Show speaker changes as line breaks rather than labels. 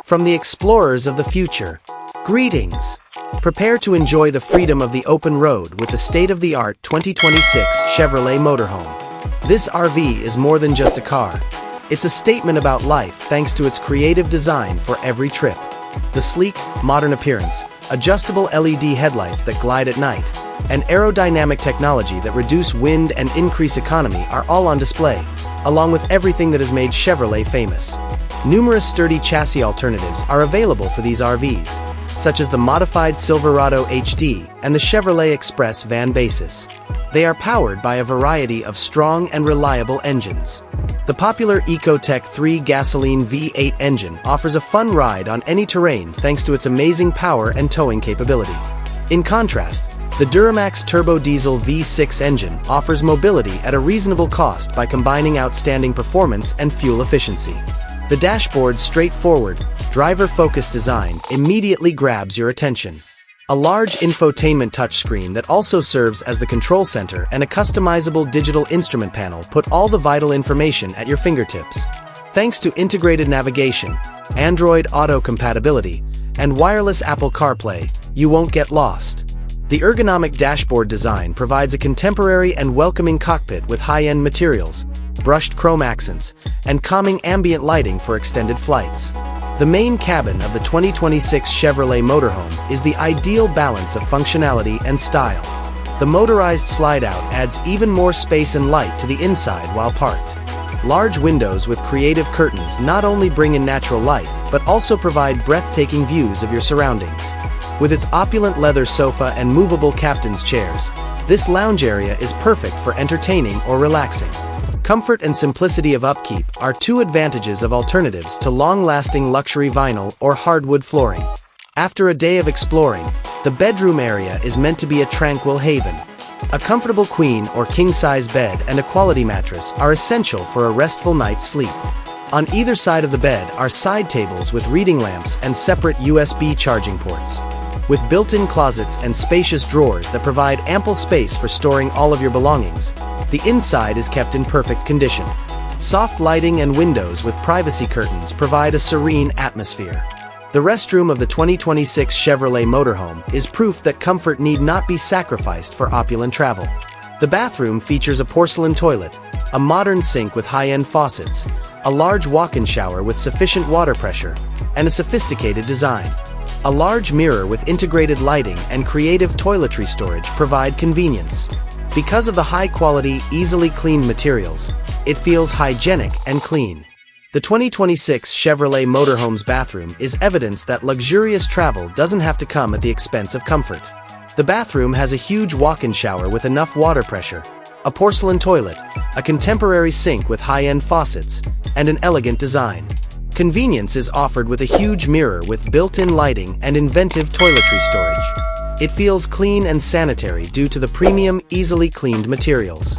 From the explorers of the future, greetings! Prepare to enjoy the freedom of the open road with the state-of-the-art 2026 Chevrolet Motorhome. This RV is more than just a car. It's a statement about life thanks to its creative design for every trip. The sleek, modern appearance, adjustable LED headlights that glide at night, and aerodynamic technology that reduce wind and increase economy are all on display, along with everything that has made Chevrolet famous. Numerous sturdy chassis alternatives are available for these RVs, such as the modified Silverado HD and the Chevrolet Express van basis. They are powered by a variety of strong and reliable engines. The popular Ecotec 3 gasoline V8 engine offers a fun ride on any terrain thanks to its amazing power and towing capability. In contrast, the Duramax Turbo-Diesel V6 engine offers mobility at a reasonable cost by combining outstanding performance and fuel efficiency. The dashboard's straightforward, driver-focused design immediately grabs your attention. A large infotainment touchscreen that also serves as the control center and a customizable digital instrument panel put all the vital information at your fingertips. Thanks to integrated navigation, Android Auto compatibility, and wireless Apple CarPlay, you won't get lost. The ergonomic dashboard design provides a contemporary and welcoming cockpit with high-end materials, brushed chrome accents, and calming ambient lighting for extended flights. The main cabin of the 2026 Chevrolet Motorhome is the ideal balance of functionality and style. The motorized slide-out adds even more space and light to the inside while parked. Large windows with creative curtains not only bring in natural light, but also provide breathtaking views of your surroundings. With its opulent leather sofa and movable captain's chairs, this lounge area is perfect for entertaining or relaxing. Comfort and simplicity of upkeep are two advantages of alternatives to long-lasting luxury vinyl or hardwood flooring. After a day of exploring, the bedroom area is meant to be a tranquil haven. A comfortable queen or king-size bed and a quality mattress are essential for a restful night's sleep. On either side of the bed are side tables with reading lamps and separate USB charging ports. With built-in closets and spacious drawers that provide ample space for storing all of your belongings, the inside is kept in perfect condition. Soft lighting and windows with privacy curtains provide a serene atmosphere. The restroom of the 2026 Chevrolet Motorhome is proof that comfort need not be sacrificed for opulent travel. The bathroom features a porcelain toilet, a modern sink with high-end faucets, a large walk-in shower with sufficient water pressure, and a sophisticated design. A large mirror with integrated lighting and creative toiletry storage provide convenience. Because of the high-quality, easily cleaned materials, it feels hygienic and clean. The 2026 Chevrolet Motorhome's bathroom is evidence that luxurious travel doesn't have to come at the expense of comfort. The bathroom has a huge walk-in shower with enough water pressure, a porcelain toilet, a contemporary sink with high-end faucets, and an elegant design. Convenience is offered with a huge mirror with built-in lighting and inventive toiletry storage. It feels clean and sanitary due to the premium, easily cleaned materials.